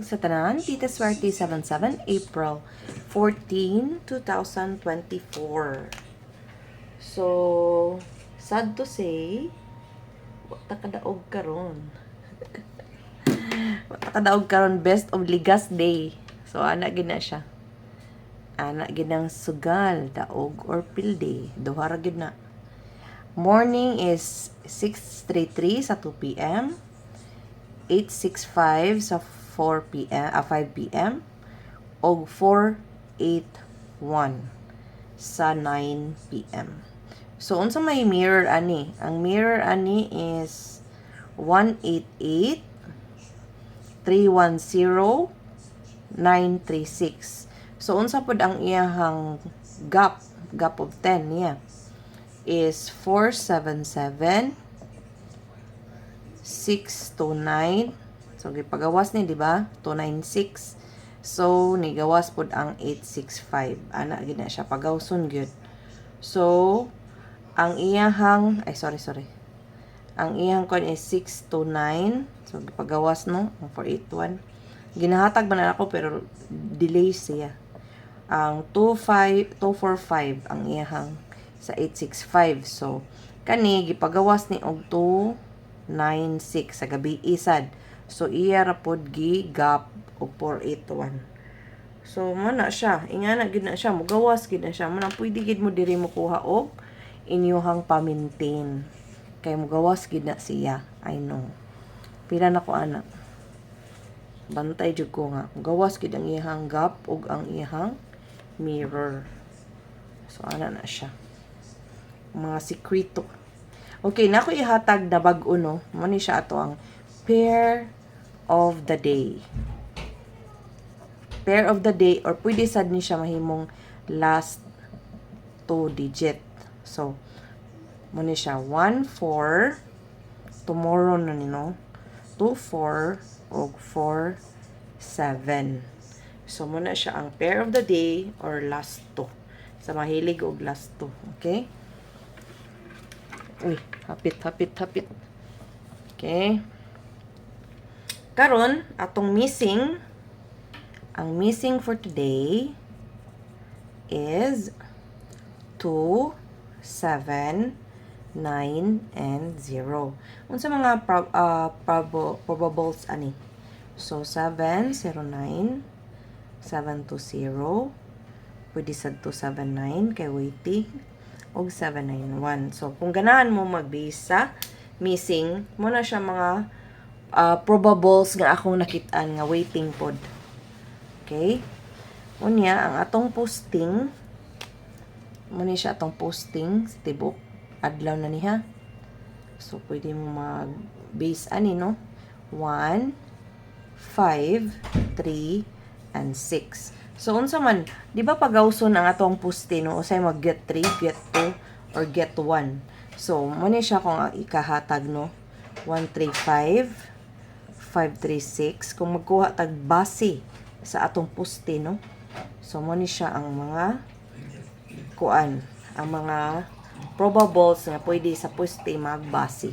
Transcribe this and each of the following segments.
Sa tanan, Tita Swerte 77, April 14, 2024. So, sad to say, wata kadaog karon. Wata kadaog karon, best of Ligas Day. So, anak gina siya. Anak ginang sugal, daog or pilde. Duhara gid na. Morning is 6:33 sa 2 p.m. 8:65 sa 4 p.m. 5 p.m. og 4:81 sa 9 p.m. So unsa may mirror ani? Ang mirror ani is 188 310 936. So unsa pod ang iyahang gap of 10 niya is 477 629. So gipagawas ni di ba? 296. So nigawas pod ang 865. Ana gid na siya pagawson gyud. So ang iyahang sorry. Ang iyang kon is 629. So gipagawas no ang 481. Ginahatag man ako pero delay siya. Ang 245 ang iyahang sa 865. So kani gipagawas ni og 296 sa gabi isad. So iya ra pod gi gap og 481. So mana siya, ingana gid na siya, mugawas gid na siya. Man pwede gid mo diri mo kuha og inyuhang pa-maintain. Kay mugawas gid na siya. I know. Pila na ko ana. Bantay jud ko nga. Mugawas gid ang iyang gap ug ang iyang mirror. So ana na siya. Mga sekreto. Okay, nako ihatag na bag-o no. Mo ni siya ato ang pair of the day. Pair of the day or pwede sad ni siya mahimong last 2 digit. So mo ni siya 1 4 tomorrow na ni no. 2 4 og 4 7. So mo na siya ang pair of the day or last 2. Sa mahilig og last 2, okay? Uy, hapit. Okay. Karon, atong missing, ang missing for today is 2, 7, 9, and 0. Unsa mga probables ani? So, 7, 0, 9, 7 to 0, pwede sad to 7, 9, kay waiting, og 791. So, kung ganahan mo mag-base sa missing, muna siya mga probables nga akong nakitaan nga waiting pod. Okay? Unya, ang atong posting, muna siya atong posting, sa tibok, adlaw na niya. So, pwede mo mag-base ani, no? 1, 5, 3, and 6. So, unsa man, di ba pagawson ang atong poste, no? Usay mag-get 3, get 2, or get 1. So, muna siya kung ikahatag, no? 135, 536. Kung magkuha tag base sa atong poste, no? So, muna siya ang mga ang mga probables na pwede sa poste magbase.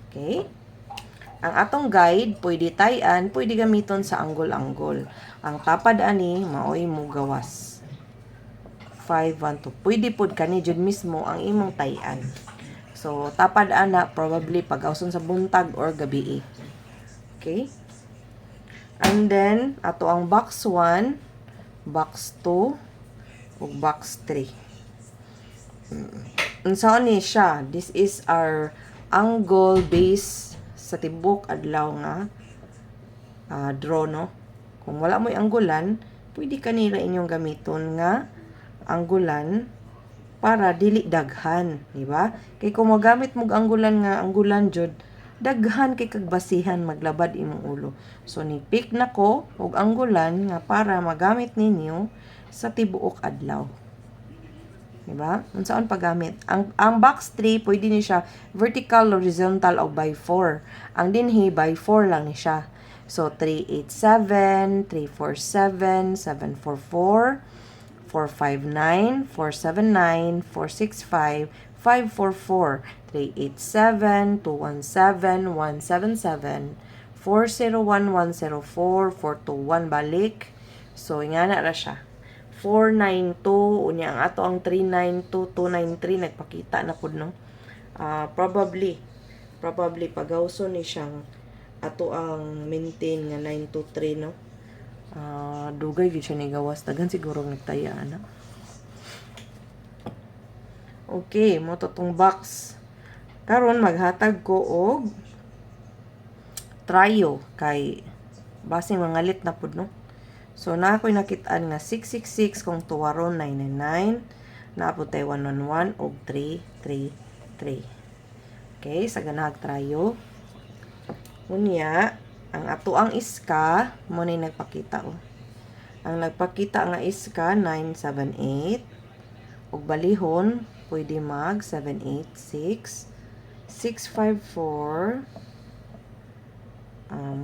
Okay? Ang atong guide, pwede tayan, pwede gamiton sa anggol-anggol. Ang tapad ani, maoy mo gawas. 5, 1, 2. Pwede pod kani jud mismo ang imong tayan. So, tapad ana, probably pagawson sa buntag or gabi. Okay? And then, ato ang box 1, box 2, ug box 3. Unsa ni siya? This is our angle base sa tibok adlaw nga draw, no? Kung wala mo'y anggulan, pwede kanila inyong gamiton nga anggulan para dili daghan, di ba? Kay kung magamit mo anggulan nga anggulan jud, daghan kay kagbasihan maglabad imong ulo. So ni pick na ko og anggulan nga para magamit ninyo sa tibuok adlaw. Diba? Unsaon paggamit? Ang box 3, pwede ni siya vertical, horizontal, o by 4. Ang dinhi, by 4 lang ni siya. So, 387, 347, 744, 459, 479, 465, 544, 387, 217, 177, 401, 104, 421 balik. So, nga na ra siya. 492, unya ang ato ang 392, 293, nagpakita na po, no? Probably, pagawso ni siyang ato ang maintain nga 923, no? Dugay gyud siya ni gawas. Dagan siguro nagtaya, ana. Okay, mo to tong box. Karon maghatag ko og trio kay basing mangalit na pud, no? So na ako'y nakit-an nga 666 kung tuwaron 999, naapod tay 111 og 333. Okay, sa ganag trio. Unya, ang ato ang iska mo ni nagpakita, oh. Ang nagpakita nga iska 978 ug balihon pwede mag 786 654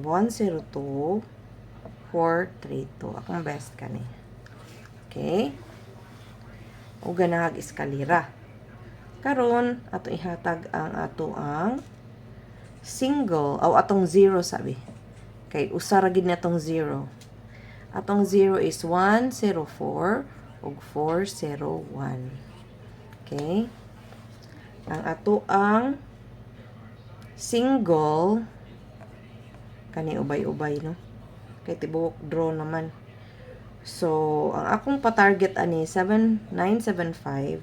102 432. Akong best kani. Okay? O ganahag eskalera. Karon ato ihatag ang ato ang single o atong zero sabi. Kay usa ra gid natong zero. Atong zero is 104 ug 401. Okay? Ang ato ang single kani ubay-ubay, no? Kay tibuok draw naman. So, ang akong pa-target ani 7975,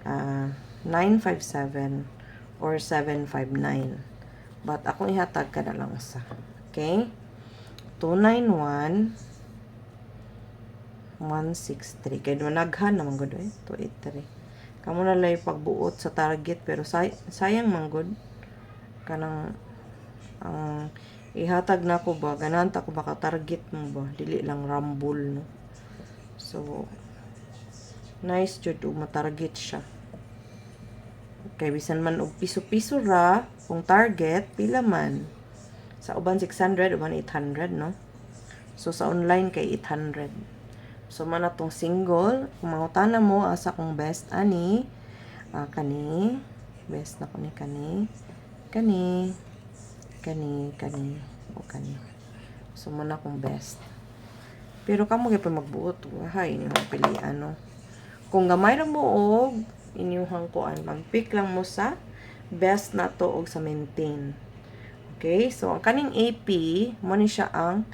957 or 759. But akong ihatag ka na lang usa. Okay? 291 163. Kaya managhan naman gud eh. 283. Kamo na lay pagbuot sa target pero sayang man gud kanang ang ihatag na ko ba ganan ta ko baka target mo ba dili lang rumble, no? So nice jud og matarget siya. Kay bisan man og piso-piso ra kung target pila man sa uban 600 uban 800, no? So sa online kay 800. So man atong single kung mangutana mo asa kong best ani kani best na ko ni kani o kani. So man akong best. Pero kamo gyud pa magbuot hay ni pilian, no? Kung gamay ra mo og inyuhang kuan mag-pick lang mo sa best na to og sa maintain. Okay? So ang kaning AP mo ni siya ang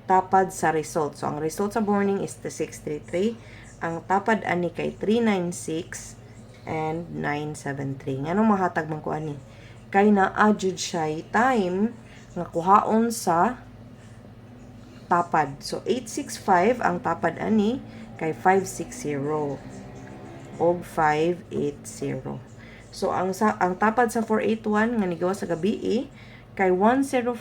tapad sa result. So, ang result sa morning is the 633. Ang tapad ani kay 396 and 973. Nga nung mahatag man ko ani. Kay na-adjud siya time nga kuhaon sa tapad. So, 865 ang tapad ani kay 560 og 580. So, ang tapad sa 481 nga nigawa sa gabi kay 104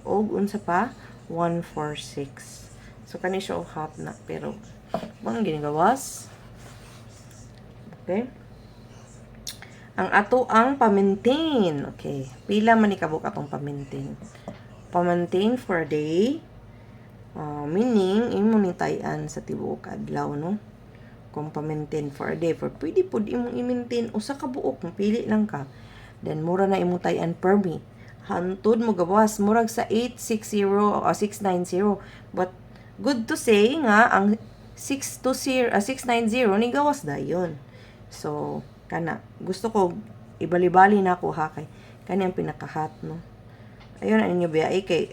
og unsa pa 146. So, kani siya o hot na. Pero, bang ginigawas? Okay. Ang ato ang pa-maintain. Okay. Pila man ikabuk atong pa-maintain. Pa-maintain for a day. Meaning, imunitayan sa tibuok adlaw, no? Kung pa-maintain for a day. For pwede po imong i-maintain usa ka buok. Pili lang ka. Then, mura na imutayan per me. Hantod mo gawas murag sa 860 o 690, but good to say nga ang 690 ni gawas dayon. So kana gusto ko ibali-bali na ako ha kay kani ang pinakahat, no? Ayun ang inyo biyahe kay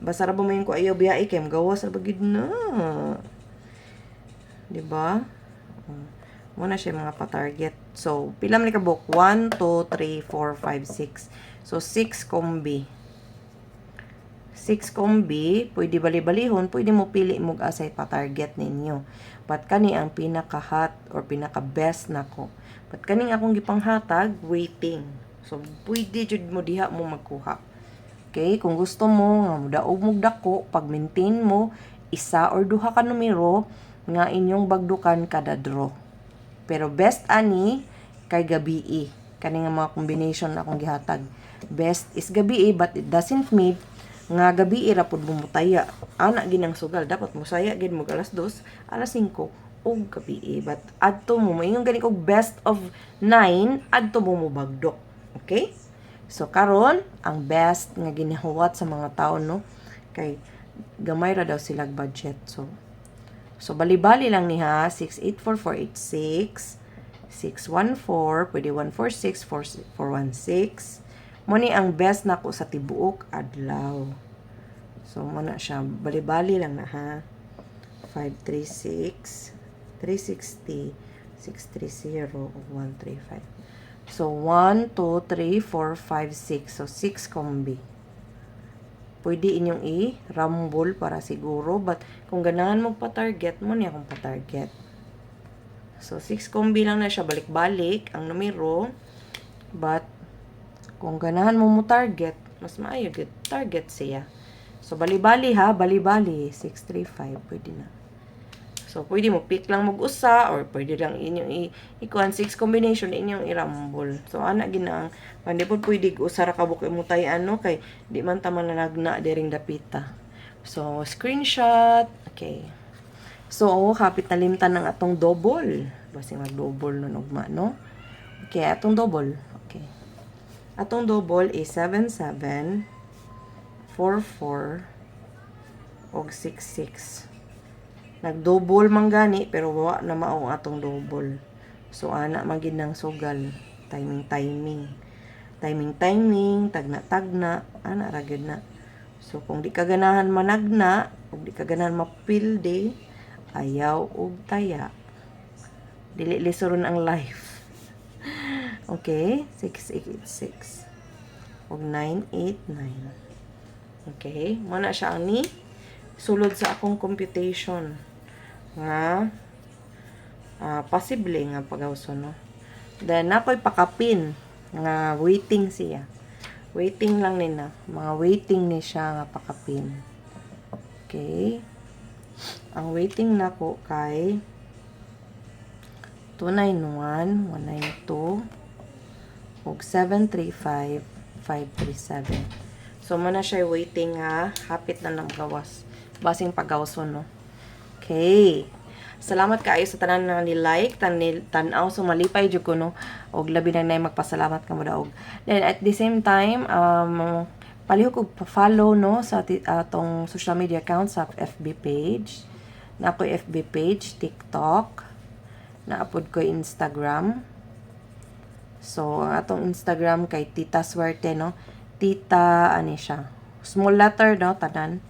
basta ra ba mo yung ko ayo biyahe kay magawas ra bagid na, di ba? Muna siya mga pa-target. So, pila man ka book? 1, 2, 3, 4, 5, 6. So, 6 kombi. 6 kombi, pwede bali-balihon, pwede mo pili mo asay pa-target ninyo. But kani ang pinaka-hot or pinaka-best na ko. But kani akong gipanghatag, waiting. So, pwede jud mo diha mo magkuha. Okay? Kung gusto mo, nga mudaog mo dako, pag-maintain mo, isa or duha ka numero, nga inyong bagdukan kada draw. Pero best ani kay gabi. Kani nga mga combination akong gihatag. Best is gabi but it doesn't mean nga gabi ra pud mumutaya. Ana ginang sugal dapat musaya gid mo alas 2, alas 5 ug gabi. But adto mo ingong gani kog best of 9 adto mo bagdok. Okay? So karon ang best nga ginahuwat sa mga tao no kay gamay ra daw silang budget. So bali-bali lang ni ha 684,486 614 pwede 146 416 mo ni ang best nako sa tibuok adlaw. So mo na siya bali-bali lang na ha 536 360 630 ug 135. So, 1, 2, 3, 4, 5, 6. So, 6 kombi. Pwede inyong i-rumble para siguro. But, kung ganahan mo pa-target, mo niya kung pa-target. So, 6 kombi lang na siya. Balik-balik ang numero. But, kung ganahan mo target, mas maayo good target siya. So, bali-bali ha. Bali-bali. 635. Pwede na. So, pwede mo pick lang mag-usa or pwede lang inyong ikuan 6 combination inyong i-rumble. So, ana ginang pandi po pwede usa ra ka bukay mo tay ano kay di man ta mananagna diring dapita. So, screenshot. Okay. So, kapit na limtan ng atong double. Basi mag-double nun ugma, no? Okay, atong double. Okay. Atong double is 77 44 og 66. Nag-double man gani pero wa na mao atong double. So ana man gid nang sugal, timing, tagna ana ra gyud na. So kung di ka ganahan managna, ug di ka ganahan mapilde, ayaw ug taya. Dili lisoron ang life. Okay, 6886 ug 989. Okay, mo na siya ang ni sulod sa akong computation nga possible nga pagawson no. Then nakoy pakapin nga waiting siya. Waiting lang ni na. Mga waiting ni siya nga pakapin. Okay. Ang waiting nako kay 291, 192 ug 735, 537. So muna siya waiting nga hapit na nang gawas. Basing pagawson no. Okay. Salamat kaayo sa tanan nga ni-like, tan-aw so malipay jud ko no. Og labi na nay magpasalamat kamo daog. Then at the same time, palihog og pa-follow no sa atong social media account sa FB page. Na ako FB page, TikTok, na-upload ko Instagram. So atong Instagram kay Tita Swerte no. Tita ani siya. Small letter no tanan.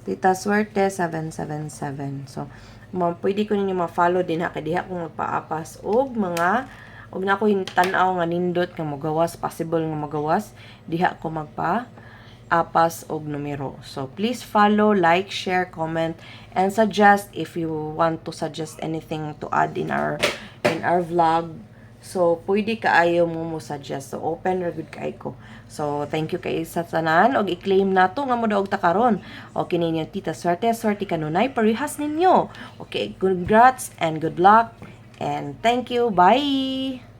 Tita Swerte 777. So pwede ko ninyo ma-follow din ha kay diha ko magpaapas og mga og na ko tan-aw nga nindot nga magawas possible nga magawas diha ko magpa-apas og numero. So please follow, like, share, comment and suggest if you want to suggest anything to add in our vlog. So pwede kaayo mo suggest. So open ra gud kay ko. So thank you kay sa tanan og i-claim nato nga mo daog ta karon. Okay ninyo Tita Swerte, swerte kanunay parehas ninyo. Okay, congrats and good luck and thank you. Bye.